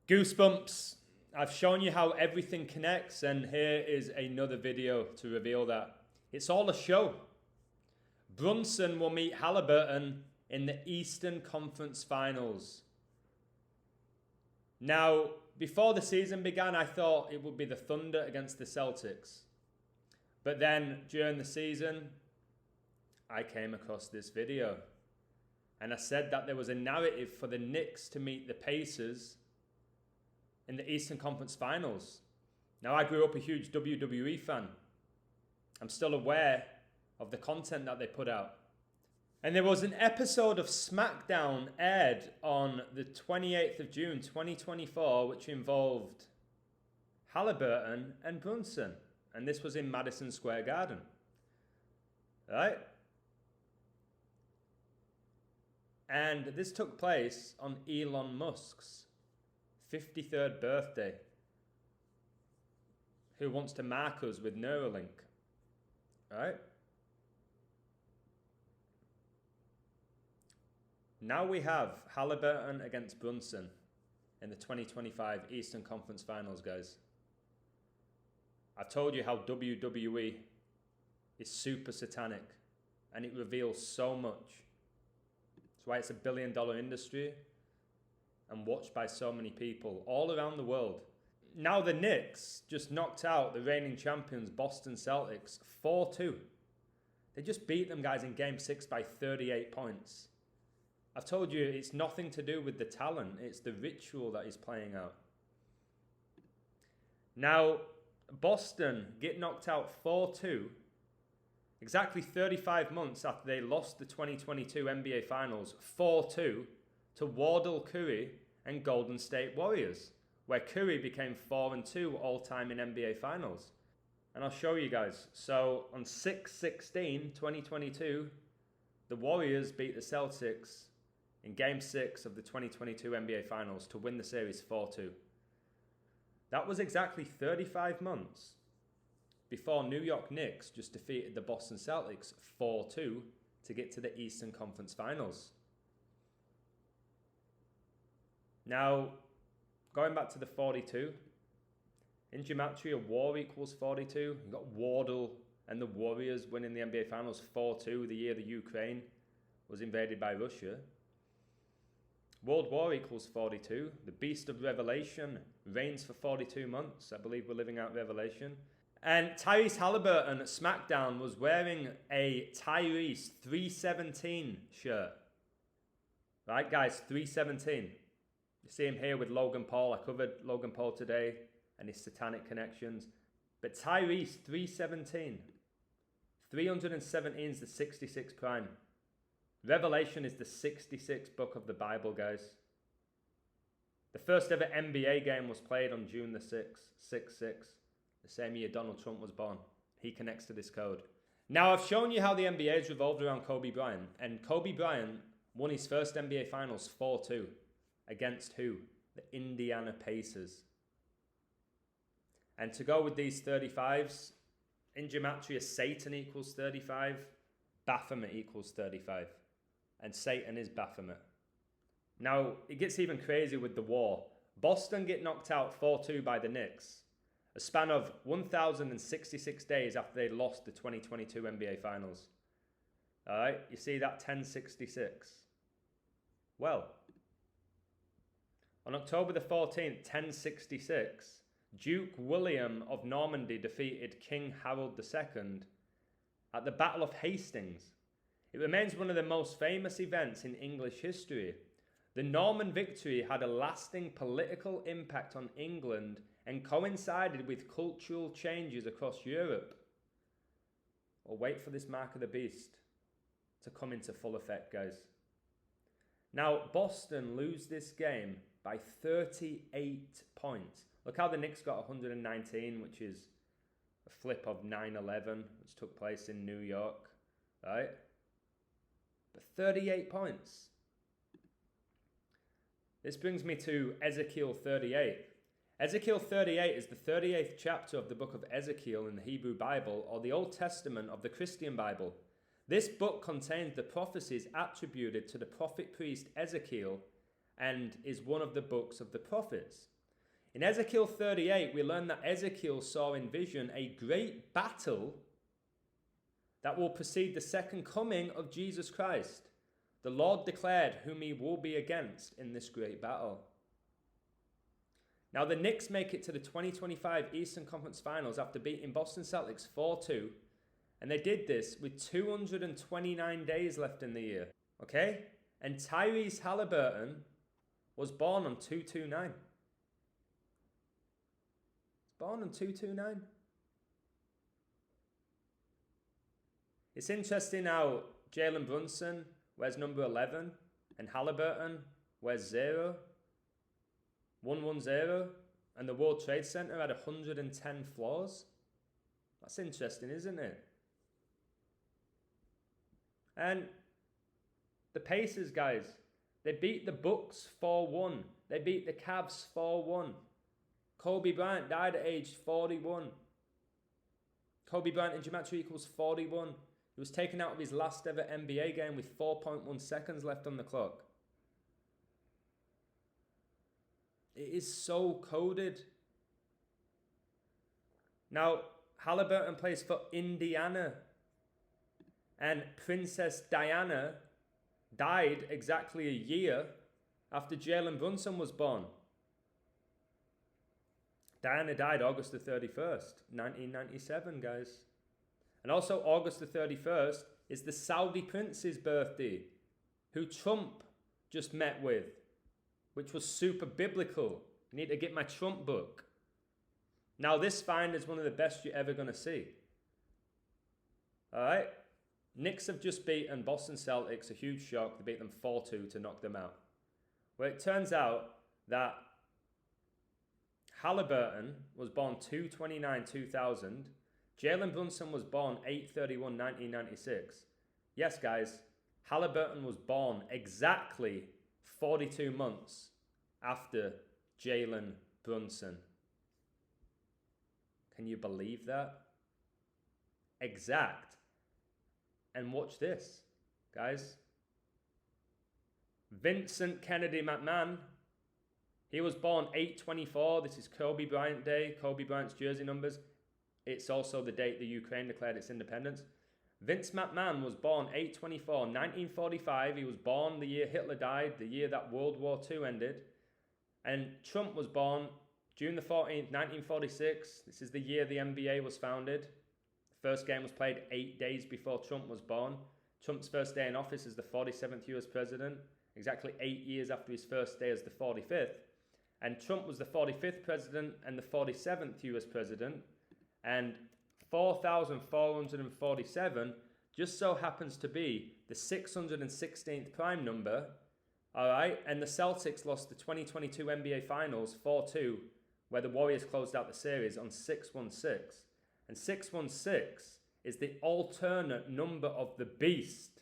Goosebumps. I've shown you how everything connects, and here is another video to reveal that. It's all a show. Brunson will meet Haliburton in the Eastern Conference Finals. Now, before the season began, I thought it would be the Thunder against the Celtics. But then, during the season, I came across this video. And I said that there was a narrative for the Knicks to meet the Pacers in the Eastern Conference Finals. Now, I grew up a huge WWE fan. I'm still aware of the content that they put out. And there was an episode of SmackDown aired on the 28th of June, 2024, which involved Haliburton and Brunson. And this was in Madison Square Garden. Right? And this took place on Elon Musk's 53rd birthday, who wants to mark us with Neuralink. Right? Now we have Haliburton against Brunson in the 2025 Eastern Conference Finals, guys. I told you how WWE is super satanic and it reveals so much. That's why it's $1 billion industry and watched by so many people all around the world. Now the Knicks just knocked out the reigning champions Boston Celtics 4-2. They just beat them, guys, in Game 6 by 38 points. I've told you it's nothing to do with the talent. It's the ritual that is playing out. Now, Boston get knocked out 4-2 exactly 35 months after they lost the 2022 NBA Finals 4-2 to Wardell Curry and Golden State Warriors, where Curry became 4-2 all-time in NBA Finals. And I'll show you guys. So on 6/16/2022, the Warriors beat the Celtics in Game 6 of the 2022 NBA Finals to win the series 4-2. That was exactly 35 months before New York Knicks just defeated the Boston Celtics 4-2 to get to the Eastern Conference Finals. Now, going back to the 42, in gematria, war equals 42. You've got Wardell and the Warriors winning the NBA Finals 4-2 the year the Ukraine was invaded by Russia. World War equals 42. The Beast of Revelation reigns for 42 months. I believe we're living out Revelation. And Tyrese Haliburton at SmackDown was wearing a Tyrese 317 shirt. Right, guys, 317. You see him here with Logan Paul. I covered Logan Paul today and his satanic connections. But Tyrese 317. 317 is the 66 prime. Revelation is the 66th book of the Bible, guys. The first ever NBA game was played on June the 6th, 6/6, the same year Donald Trump was born. He connects to this code. Now, I've shown you how the NBA has revolved around Kobe Bryant, and Kobe Bryant won his first NBA Finals 4-2 against who? The Indiana Pacers. And to go with these 35s, in gematria, Satan equals 35, Baphomet equals 35. And Satan is Baphomet. Now, it gets even crazier with the war. Boston get knocked out 4-2 by the Knicks, a span of 1,066 days after they lost the 2022 NBA Finals. All right, you see that 1066. Well, on October the 14th, 1066, Duke William of Normandy defeated King Harold II at the Battle of Hastings. It remains one of the most famous events in English history. The Norman victory had a lasting political impact on England and coincided with cultural changes across Europe. Well, wait for this mark of the beast to come into full effect, guys. Now, Boston lose this game by 38 points. Look how the Knicks got 119, which is a flip of 9/11, which took place in New York, right? But 38 points. This brings me to Ezekiel 38. Ezekiel 38 is the 38th chapter of the book of Ezekiel in the Hebrew Bible, or the Old Testament of the Christian Bible. This book contains the prophecies attributed to the prophet priest Ezekiel and is one of the books of the prophets. In Ezekiel 38, we learn that Ezekiel saw in vision a great battle that will precede the second coming of Jesus Christ. The Lord declared whom he will be against in this great battle. Now, the Knicks make it to the 2025 Eastern Conference Finals after beating Boston Celtics 4-2. And they did this with 229 days left in the year. Okay? And Tyrese Haliburton was born on 229. Born on 229. It's interesting how Jalen Brunson wears number 11 and Haliburton wears 0. 110, and the World Trade Center had 110 floors. That's interesting, isn't it? And the Pacers, guys, they beat the Bucks 4-1. They beat the Cavs 4-1. Kobe Bryant died at age 41. Kobe Bryant in gematria equals 41. He was taken out of his last ever NBA game with 4.1 seconds left on the clock. It is so coded. Now, Haliburton plays for Indiana. And Princess Diana died exactly a year after Jalen Brunson was born. Diana died August the 31st, 1997, guys. And also August the 31st is the Saudi prince's birthday, who Trump just met with, which was super biblical. You need to get my Trump book. Now, this find is one of the best you're ever going to see. All right? Knicks have just beaten Boston Celtics, a huge shock. They beat them 4-2 to knock them out. Well, it turns out that Haliburton was born 2/29/2000. Jalen Brunson was born 8/31/1996. Yes, guys, Haliburton was born exactly 42 months after Jalen Brunson. Can you believe that? Exact. And watch this, guys. Vincent Kennedy McMahon, he was born 8/24. This is Kobe Bryant Day, Kobe Bryant's jersey numbers. It's also the date the Ukraine declared its independence. Vince McMahon was born 8/24, 1945. He was born the year Hitler died, the year that World War II ended. And Trump was born June the 14th, 1946. This is the year the NBA was founded. The first game was played 8 days before Trump was born. Trump's first day in office as the 47th US president, exactly 8 years after his first day as the 45th. And Trump was the 45th president and the 47th US president. And 4,447 just so happens to be the 616th prime number. All right. And the Celtics lost the 2022 NBA Finals 4-2, where the Warriors closed out the series on 616. And 616 is the alternate number of the beast.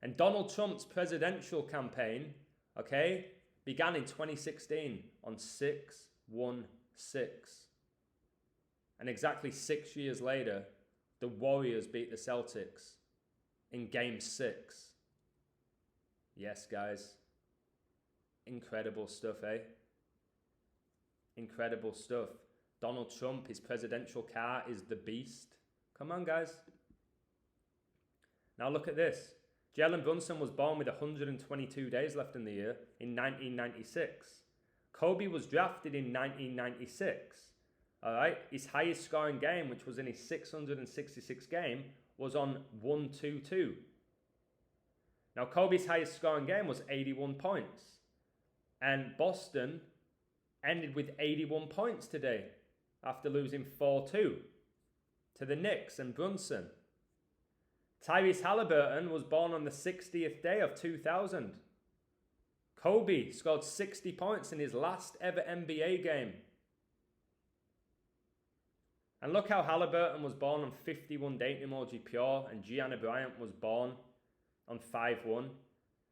And Donald Trump's presidential campaign, okay, began in 2016 on 616. And exactly 6 years later, the Warriors beat the Celtics in Game 6. Yes, guys. Incredible stuff, eh? Incredible stuff. Donald Trump, his presidential car is the beast. Come on, guys. Now look at this. Jalen Brunson was born with 122 days left in the year in 1996. Kobe was drafted in 1996. All right, his highest scoring game, which was in his 666 game, was on 122. Now, Kobe's highest scoring game was 81 points. And Boston ended with 81 points today after losing 4-2 to the Knicks and Brunson. Tyrese Haliburton was born on the 60th day of 2000. Kobe scored 60 points in his last ever NBA game. And look how Haliburton was born on 51 dating emoji pure, and Gianna Bryant was born on 5-1.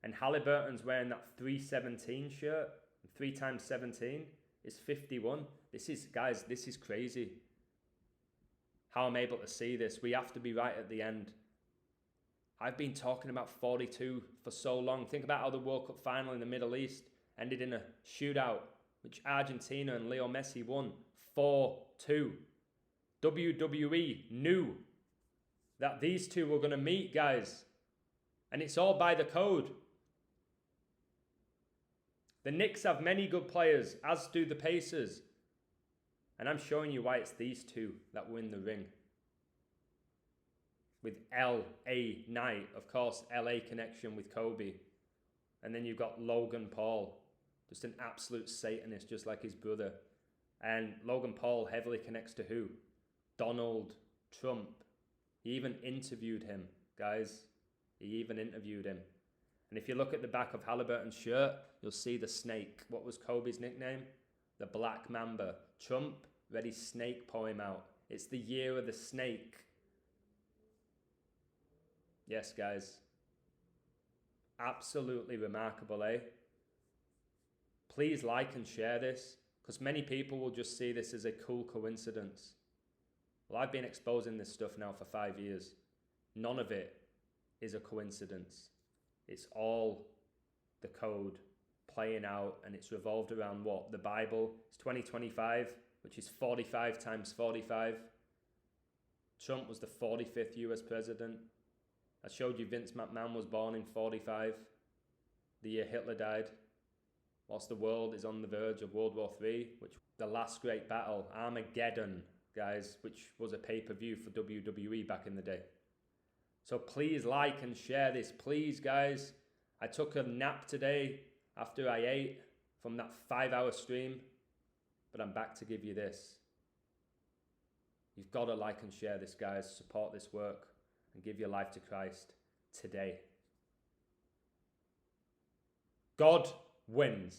And Haliburton's wearing that 317 shirt. 3 times 17 is 51. This is, guys, this is crazy. How I'm able to see this. We have to be right at the end. I've been talking about 42 for so long. Think about how the World Cup final in the Middle East ended in a shootout. which Argentina and Leo Messi won 4-2. WWE knew that these two were going to meet, guys. And it's all by the code. The Knicks have many good players, as do the Pacers. And I'm showing you why it's these two that win the ring. With L.A. Knight, of course, L.A. connection with Kobe. And then you've got Logan Paul, just an absolute Satanist, just like his brother. And Logan Paul heavily connects to who? Donald Trump. He even interviewed him, guys. He even interviewed him. And if you look at the back of Haliburton's shirt, you'll see the snake. What was Kobe's nickname? The Black Mamba. Trump read his snake poem out. It's the year of the snake. Yes, guys. Absolutely remarkable, eh? Please like and share this, because many people will just see this as a cool coincidence. Well, I've been exposing this stuff now for 5 years. None of it is a coincidence. It's all the code playing out, and it's revolved around what? The Bible. It's 2025, which is 45 times 45. Trump was the 45th US president. I showed you Vince McMahon was born in 45, the year Hitler died. Whilst the world is on the verge of World War III, which the last great battle, Armageddon, guys, which was a pay-per-view for WWE back in the day. So please like and share this, please, guys. I took a nap today after I ate from that 5-hour stream, but I'm back to give you this. You've got to like and share this, guys. Support this work and give your life to Christ today. God wins.